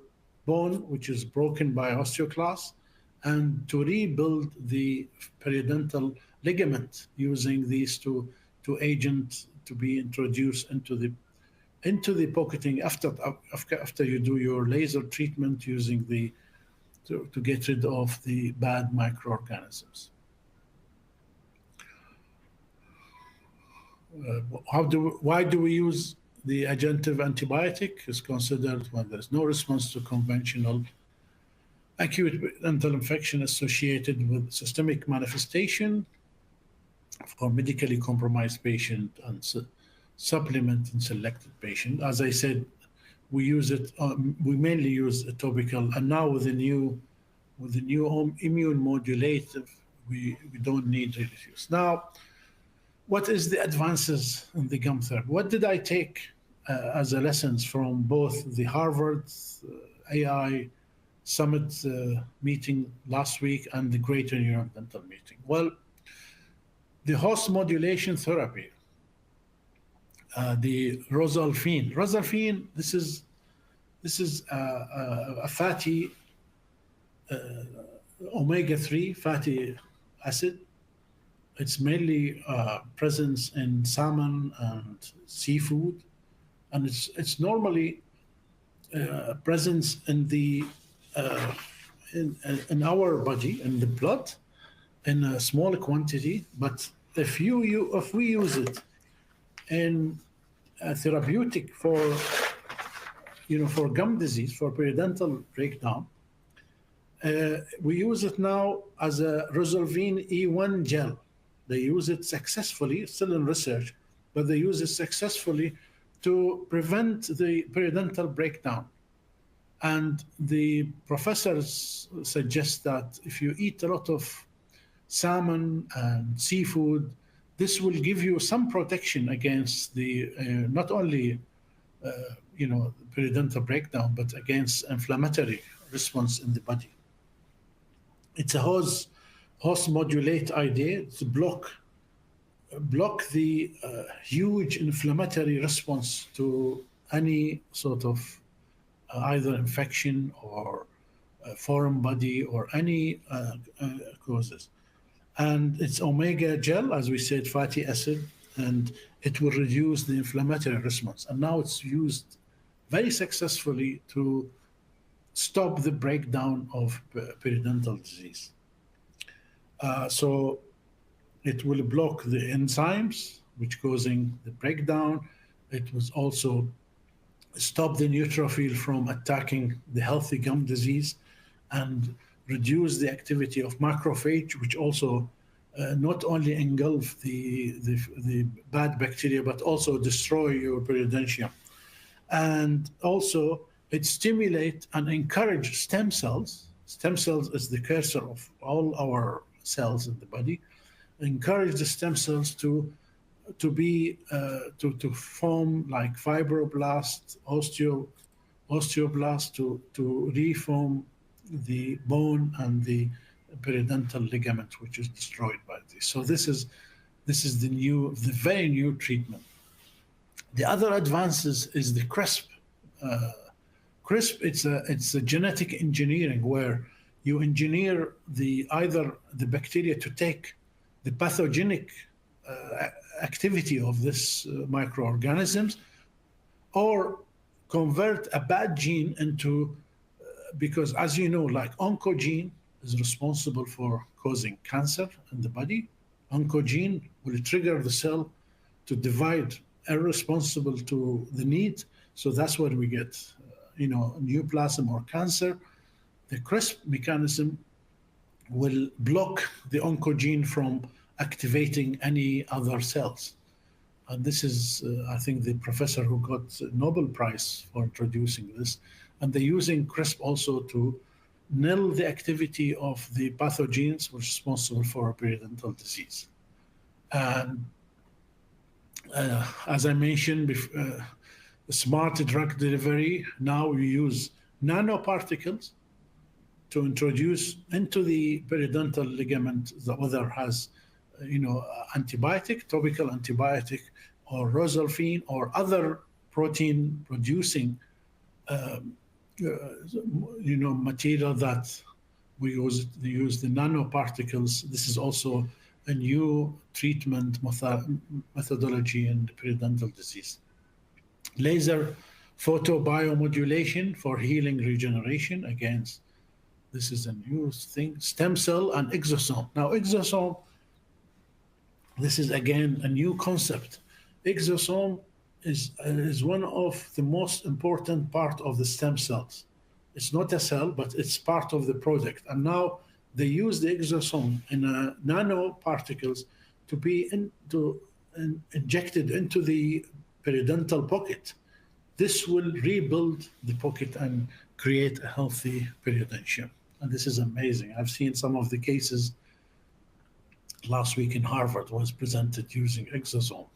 bone, which is broken by osteoclast, and to rebuild the periodontal ligament using these two agents to be introduced into the pocketing after you do your laser treatment using to get rid of the bad microorganisms. Why do we use the adjunctive antibiotic? Is considered when there's no response to conventional acute dental infection associated with systemic manifestation for medically compromised patient and supplement in selected patient. As I said, we use it. We mainly use a topical, and now with the new immune modulative, we don't need really to use. Now, what is the advances in the gum therapy? What did I take as a lessons from both the Harvard AI Summit meeting last week and the Greater New York Dental meeting? Well, the host modulation therapy, the Rosalfin. This is a fatty omega-3 fatty acid. It's mainly present in salmon and seafood, and it's normally present in the in our body, in the blood, in a small quantity. But if we use it in a therapeutic for gum disease, for periodontal breakdown, we use it now as a Rosalvin E1 gel. They use it successfully, still in research, but they use it successfully to prevent the periodontal breakdown. And the professors suggest that if you eat a lot of salmon and seafood, this will give you some protection against the not only periodontal breakdown, but against inflammatory response in the body. It's a host modulate idea to block the huge inflammatory response to any sort of either infection or foreign body or any causes. And it's omega gel, as we said, fatty acid, and it will reduce the inflammatory response. And now it's used very successfully to stop the breakdown of periodontal disease. So it will block the enzymes which causing the breakdown. It was also stop the neutrophil from attacking the healthy gum disease and reduce the activity of macrophage, which also not only engulf the bad bacteria, but also destroy your periodontium. And also it stimulate and encourage stem cells. Stem cells is the cursor of all our cells in the body. Encourage the stem cells to form like fibroblast, osteoblast to reform the bone and the periodontal ligament, which is destroyed by this. So this is the very new treatment. The other advances is the CRISP. CRISP, it's a genetic engineering where you engineer either the bacteria to take the pathogenic activity of this microorganisms, or convert a bad gene into, because as you know, like oncogene is responsible for causing cancer in the body. Oncogene will trigger the cell to divide irresponsible to the need. So that's what we get, neoplasm or cancer. The CRISP mechanism will block the oncogene from activating any other cells. And this is, I think, the professor who got the Nobel Prize for introducing this. And they're using CRISP also to null the activity of the pathogens responsible for periodontal disease. And As I mentioned, smart drug delivery. Now we use nanoparticles to introduce into the periodontal ligament, whether has, antibiotic, topical antibiotic, or rosalfine, or other protein producing, material that we use the nanoparticles. This is also a new treatment methodology in periodontal disease. Laser photobiomodulation for healing regeneration. Again, this is a new thing. Stem cell and exosome. Now, exosome, this is again a new concept. Exosome is one of the most important part of the stem cells. It's not a cell, but it's part of the product. And now they use the exosome in nanoparticles to be injected into the periodontal pocket. This will rebuild the pocket and create a healthy periodontium. And this is amazing. I've seen some of the cases last week in Harvard was presented using exosome.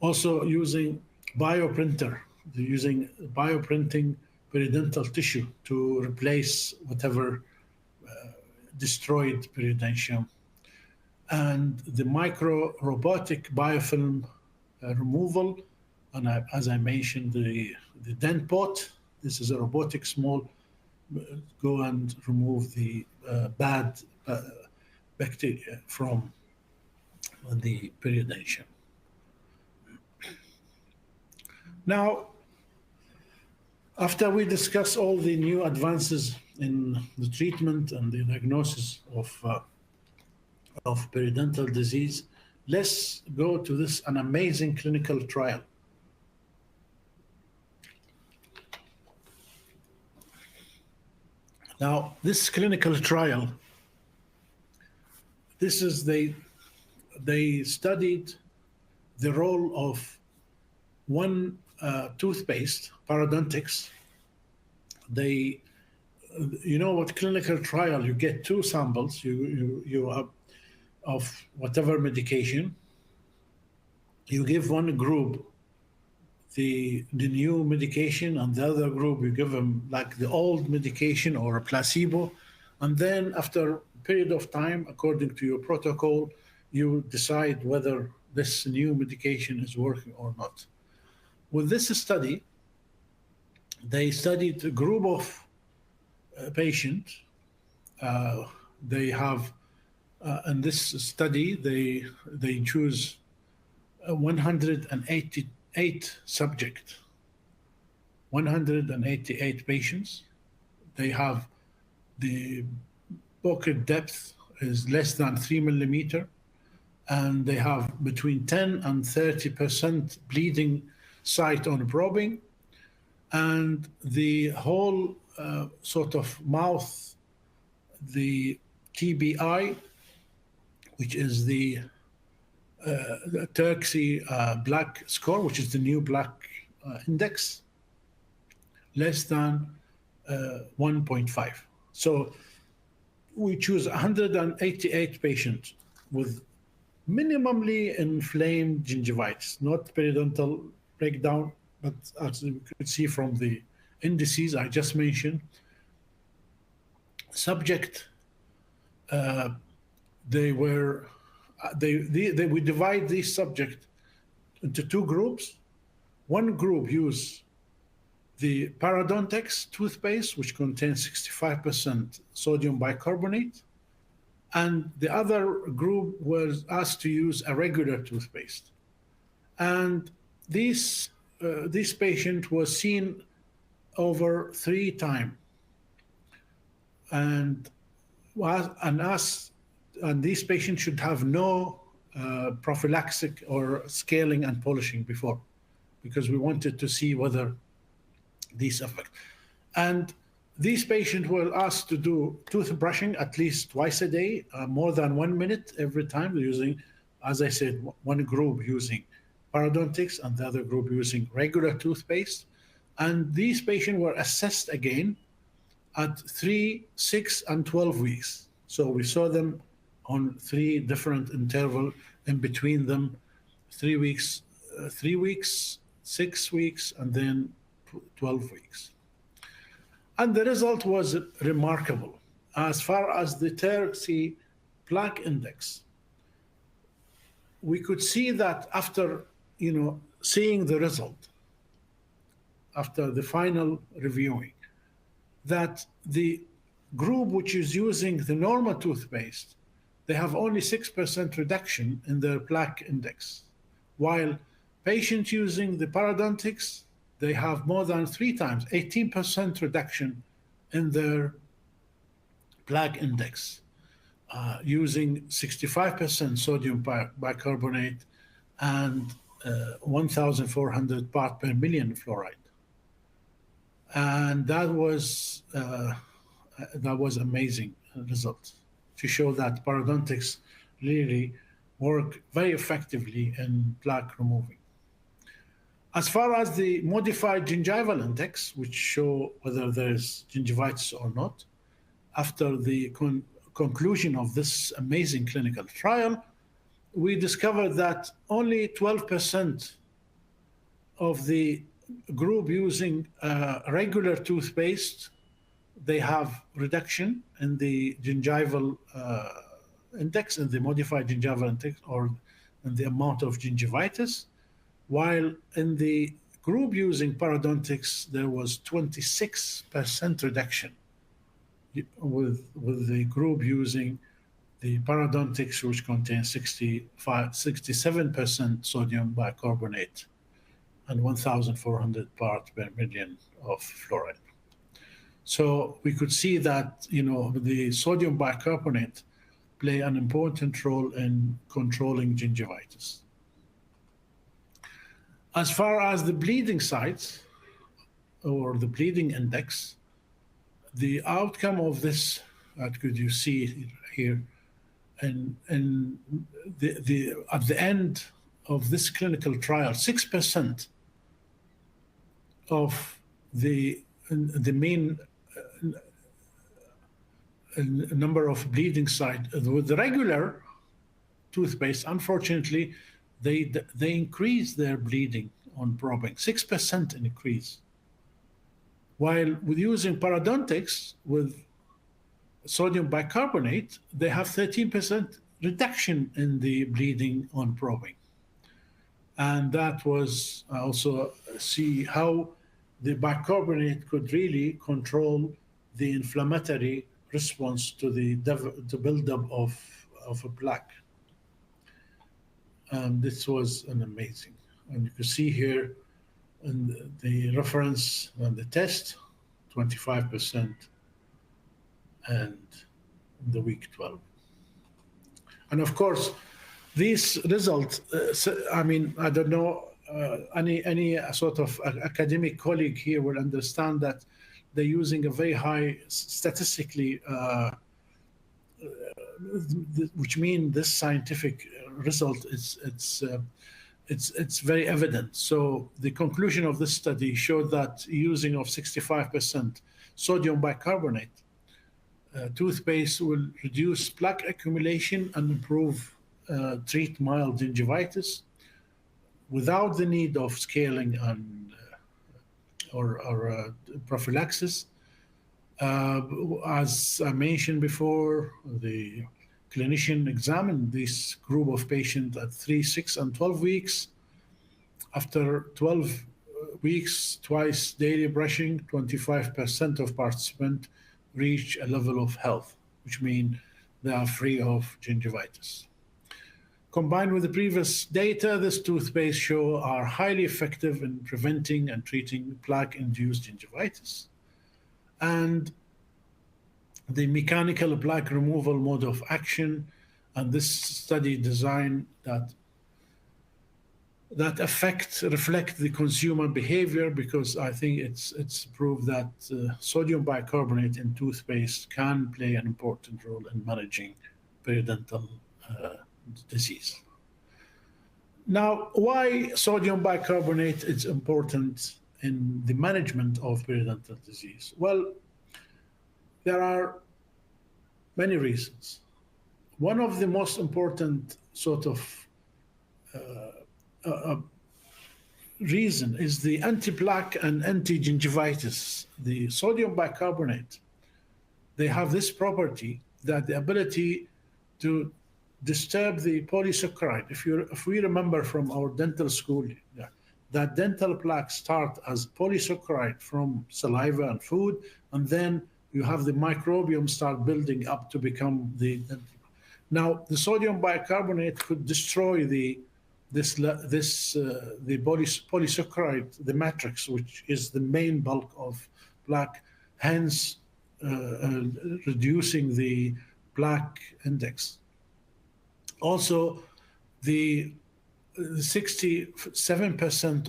Also using bioprinter, using bioprinting periodontal tissue to replace whatever destroyed periodontium. And the micro robotic biofilm removal. And as I mentioned, the dent pot. This is a robotic small, go and remove the bad bacteria from the periodontium. Now, after we discuss all the new advances in the treatment and the diagnosis of periodontal disease, let's go to an amazing clinical trial. Now, this clinical trial, this is they studied the role of one toothpaste, parodontics. They, what clinical trial, you get two samples, you have of whatever medication. You give one group the new medication, and the other group you give them like the old medication or a placebo. And then after a period of time, according to your protocol, you decide whether this new medication is working or not. With this study, they studied a group of patients. They have, in this study, they choose 188 subjects, 188 patients. They have the pocket depth is less than 3 millimeter, and they have between 10 and 30% bleeding site on probing, and the whole sort of mouth, the TBI, which is the Turkey black score, which is the new black index, less than 1.5. So we choose 188 patients with minimally inflamed gingivitis, not periodontal breakdown, but as you could see from the indices I just mentioned. Subject, we divide these subjects into two groups. One group use the Parodontax toothpaste, which contains 65% sodium bicarbonate, and the other group was asked to use a regular toothpaste. And this patient was seen over 3 times, and these patients should have no prophylactic or scaling and polishing before, because we wanted to see whether these affect. And these patients were asked to do toothbrushing at least twice a day, more than 1 minute every time, using, as I said, one group using parodontics and the other group using regular toothpaste. And these patients were assessed again at 3, 6, and 12 weeks. So we saw them on 3 different intervals, in between them 3 weeks 3 weeks, 6 weeks, and then 12 weeks. And the result was remarkable. As far as the tertiary plaque index, we could see that after, seeing the result, after the final reviewing, that the group which is using the normal toothpaste, they have only 6% reduction in their plaque index, while patients using the periodontics, they have more than 3 times, 18% reduction in their plaque index, using 65% sodium bicarbonate and 1,400 part per million fluoride. And that was amazing result to show that periodontics really work very effectively in plaque removing. As far as the modified gingival index, which show whether there's gingivitis or not, after the conclusion of this amazing clinical trial, we discovered that only 12% of the group using regular toothpaste, they have reduction in the gingival index, in the modified gingival index, or in the amount of gingivitis, while in the group using periodontics, there was 26% reduction with the group using the periodontics, which contains 67% sodium bicarbonate and 1,400 parts per million of fluoride. So we could see that the sodium bicarbonate play an important role in controlling gingivitis. As far as the bleeding sites or the bleeding index, the outcome of this, could you see here, and at the end of this clinical trial, 6% of the mean number of bleeding sites with the regular toothpaste, unfortunately, they increase their bleeding on probing, 6% increase. While with using periodontics with sodium bicarbonate, they have 13% reduction in the bleeding on probing. And that was also see how the bicarbonate could really control the inflammatory response to the buildup of a plaque. And this was an amazing. And you can see here in the reference and the test, 25%, and the week 12. And of course, these results, I don't know, any sort of academic colleague here will understand that they're using a very high statistically, which means this scientific result it's very evident. So the conclusion of this study showed that using of 65% sodium bicarbonate toothpaste will reduce plaque accumulation and improve treat mild gingivitis without the need of scaling and or prophylaxis. As I mentioned before, the clinician examined this group of patients at 3, 6, and 12 weeks. After 12 weeks, twice daily brushing, 25% of participants reach a level of health, which means they are free of gingivitis. Combined with the previous data, this toothpaste show are highly effective in preventing and treating plaque-induced gingivitis. And the mechanical plaque removal mode of action, and this study design that reflect the consumer behavior, because I think it's proved that sodium bicarbonate in toothpaste can play an important role in managing periodontal disease. Now, why sodium bicarbonate is important in the management of periodontal disease? Well, there are many reasons. One of the most important sort of reason is the anti-plaque and anti-gingivitis. The sodium bicarbonate, they have this property, that the ability to disturb the polysaccharide. If we remember from our dental school, yeah, that dental plaques start as polysaccharide from saliva and food, and then you have the microbiome start building up to become the. Now, the sodium bicarbonate could destroy the polysaccharide, the matrix, which is the main bulk of plaque, hence reducing the plaque index. Also, the 67%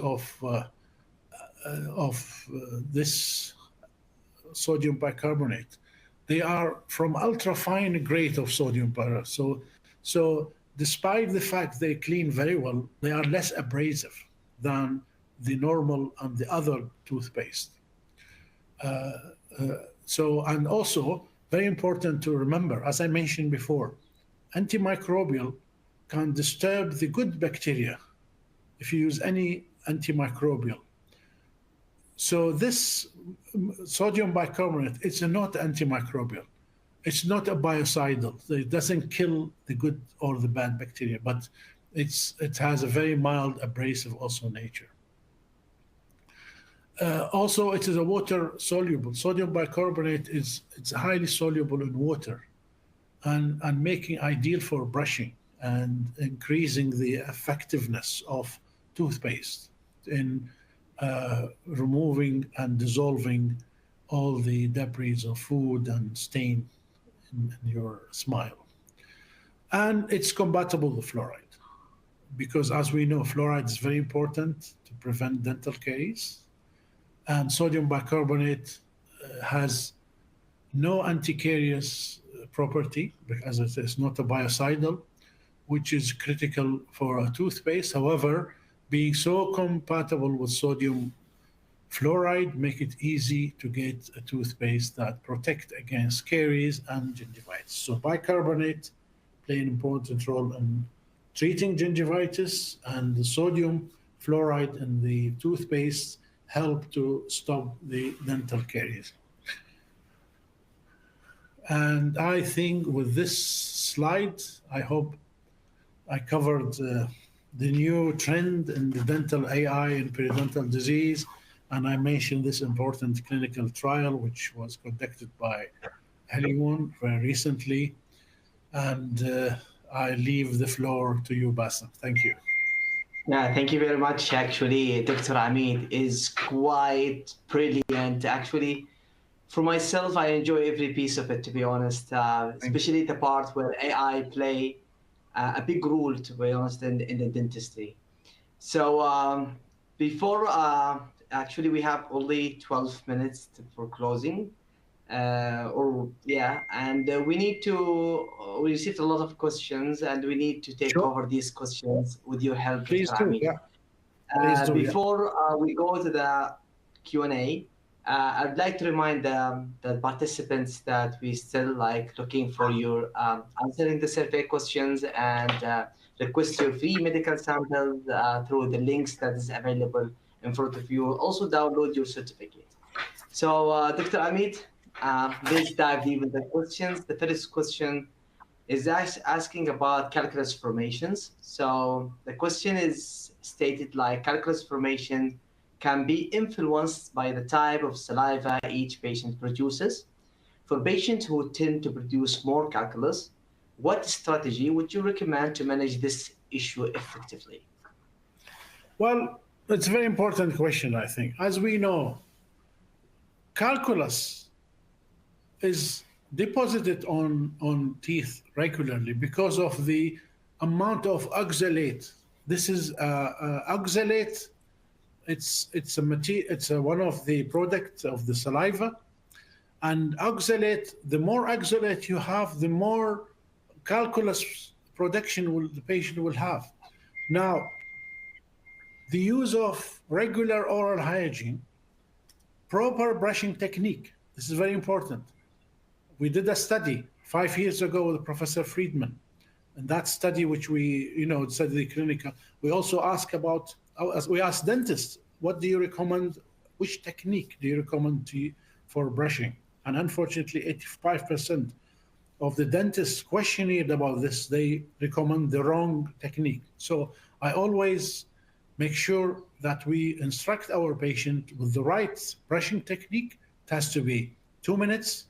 of this sodium bicarbonate, they are from ultra-fine grade of sodium bicarbonate. So despite the fact they clean very well, they are less abrasive than the normal and the other toothpaste. And also, very important to remember, as I mentioned before, antimicrobial can disturb the good bacteria if you use any antimicrobial. So this sodium bicarbonate, it's not antimicrobial. It's not a biocidal. It doesn't kill the good or the bad bacteria, but it has a very mild abrasive also nature. Also, it is a water soluble. Sodium bicarbonate it's highly soluble in water, and making ideal for brushing and increasing the effectiveness of toothpaste in removing and dissolving all the debris of food and stain in your smile. And it's compatible with fluoride, because as we know, fluoride is very important to prevent dental caries. And sodium bicarbonate has no anti-caries property, because it is not a biocidal, which is critical for a toothpaste. However, being so compatible with sodium fluoride make it easy to get a toothpaste that protect against caries and gingivitis. So bicarbonate play an important role in treating gingivitis, and the sodium fluoride in the toothpaste help to stop the dental caries. And I think with this slide, I hope I covered the new trend in the dental AI and periodontal disease. And I mentioned this important clinical trial, which was conducted by Hellywood very recently. And I leave the floor to you, Bassem. Thank you. Yeah, thank you very much. Actually, Dr. Ameed is quite brilliant. Actually, for myself, I enjoy every piece of it, to be honest, especially the part where AI play a big role, to be honest, in the dentistry. So before, actually, we have only 12 minutes for closing. And we received a lot of questions, and we need to take over these questions with your help, Please Dr. do, Ameed. yeah. Please do, Before we go to the Q&A, I'd like to remind the participants that we still looking for your answering the survey questions, and request your free medical samples through the links that is available in front of you. Also download your certificate. So Dr. Ameed, let's dive deep into the questions. The first question is asking about calculus formations. So the question is stated like calculus formation can be influenced by the type of saliva each patient produces. For patients who tend to produce more calculus, what strategy would you recommend to manage this issue effectively? Well, it's a very important question, I think. As we know, calculus is deposited on teeth regularly because of the amount of oxalate. This is oxalate. It's one of the products of the saliva, and oxalate. The more oxalate you have, the more calculus production the patient will have. Now, the use of regular oral hygiene, proper brushing technique. This is very important. We did a study 5 years ago with Professor Friedman. And that study, which we, studied the clinical, we also asked about as we ask dentists, what do you recommend? Which technique do you recommend for brushing? And unfortunately, 85% of the dentists questioned about this, they recommend the wrong technique. So I always make sure that we instruct our patient with the right brushing technique. It has to be 2 minutes,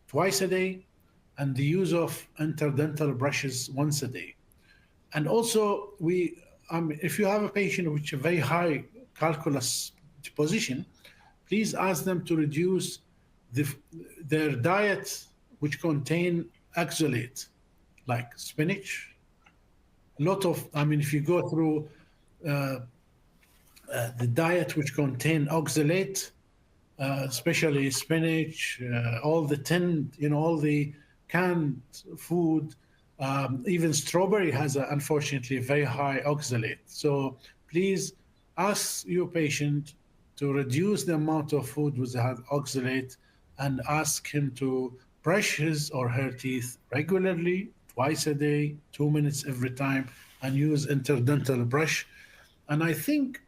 twice a day, and the use of interdental brushes once a day. And also, if you have a patient with a very high calculus deposition, please ask them to reduce the, their diet, which contain oxalate, like spinach. A lot of, if you go through uh, the diet which contain oxalate, especially spinach, all the tinned, all the canned food, even strawberry has, unfortunately, very high oxalate. So please ask your patient to reduce the amount of food with oxalate and ask him to brush his or her teeth regularly, twice a day, 2 minutes every time, and use interdental brush. And I think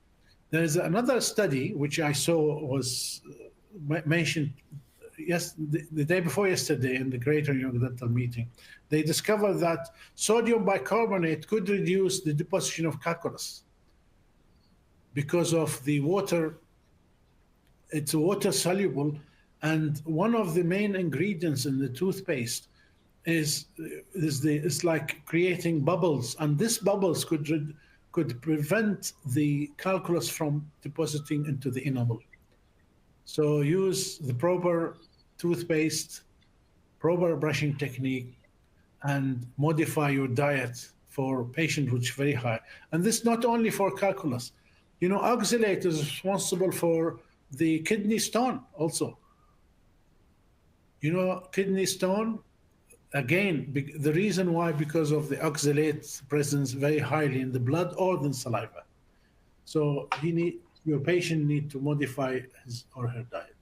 there's another study which I saw was mentioned the day before yesterday in the Greater New York Dental meeting. They discovered that sodium bicarbonate could reduce the deposition of calculus because of the water. It's water soluble, and one of the main ingredients in the toothpaste is like creating bubbles, and this bubbles could prevent the calculus from depositing into the enamel. So use the proper toothpaste, proper brushing technique, and modify your diet for patients which very high. And this not only for calculus. Oxalate is responsible for the kidney stone also. Kidney stone, again, the reason why, because of the oxalate presence very highly in the blood or in saliva. So your patient need to modify his or her diet.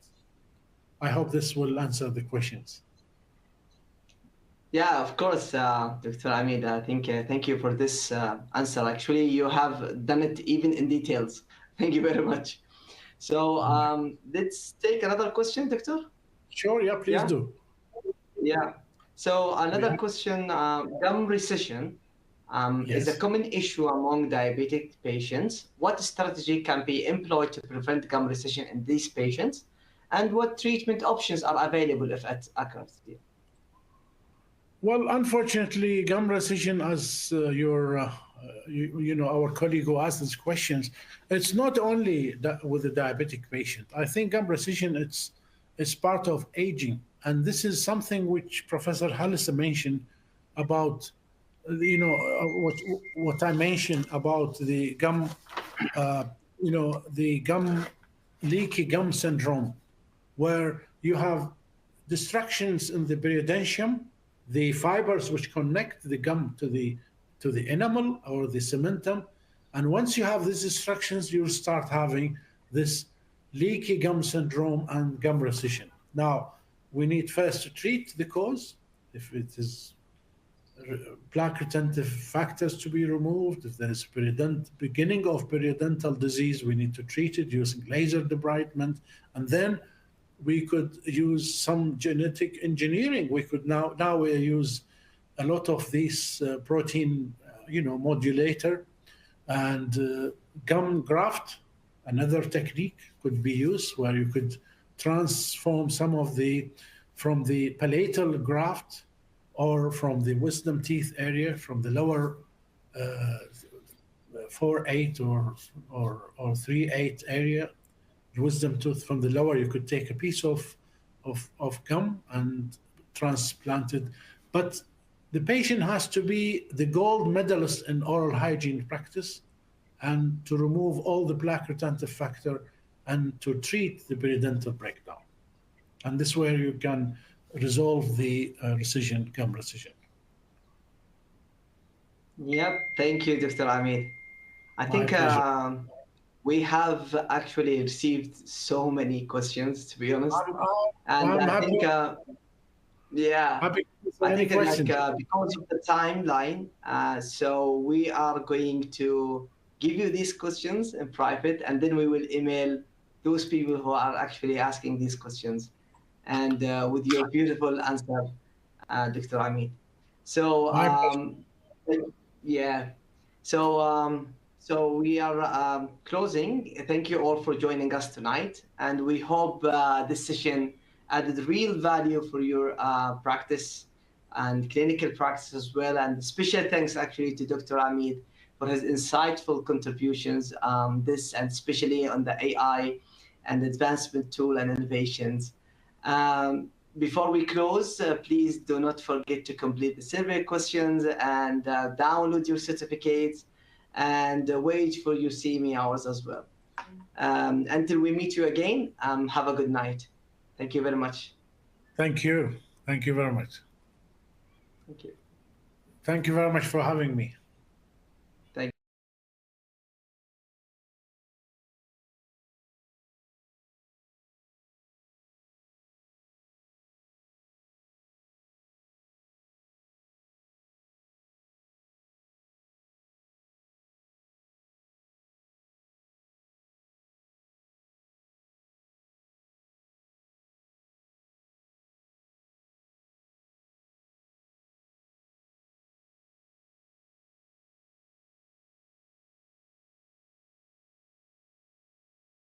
I hope this will answer the questions. Yeah, of course, Dr. Ameed. I think thank you for this answer. Actually, you have done it even in details. Thank you very much. So let's take another question, Doctor. Sure, yeah, please do. Yeah. So another question, gum recession is a common issue among diabetic patients. What strategy can be employed to prevent gum recession in these patients? And what treatment options are available if it occurs? Well, unfortunately, gum recession, as our colleague who asked these questions, it's not only with the diabetic patient. I think gum recession, it's part of aging. And this is something which Professor Hallis mentioned about, what I mentioned about the gum, the leaky gum syndrome, where you have destructions in the periodontium, the fibers which connect the gum to the enamel or the cementum. And once you have these destructions, you start having this leaky gum syndrome and gum recession. Now, we need first to treat the cause. If it is plaque retentive factors to be removed, if there is beginning of periodontal disease, we need to treat it using laser debridement. And then we could use some genetic engineering. We could now we use a lot of these protein, modulator, and gum graft. Another technique could be used where you could transform some of from the palatal graft or from the wisdom teeth area, from the lower 4/8 or 3/8 area, wisdom tooth from the lower, you could take a piece of gum and transplant it. But the patient has to be the gold medalist in oral hygiene practice and to remove all the plaque retentive factor and to treat the periodontal breakdown. And this is where you can resolve the gum recession. Yep. Thank you, Dr. Ameed. I think we have actually received so many questions, to be honest. And I think, I think because of the timeline, so we are going to give you these questions in private, and then we will email those people who are actually asking these questions, and with your beautiful answer, Dr. Ameed. So My pleasure. yeah, so we are closing. Thank you all for joining us tonight, and we hope this session added real value for your practice and clinical practice as well. And special thanks actually to Dr. Ameed for his insightful contributions, this and especially on the AI and advancement tool and innovations. Before we close, please do not forget to complete the survey questions and download your certificates and wait for your CME hours as well. Until we meet you again, have a good night. Thank you very much. Thank you. Thank you very much. Thank you. Thank you very much for having me.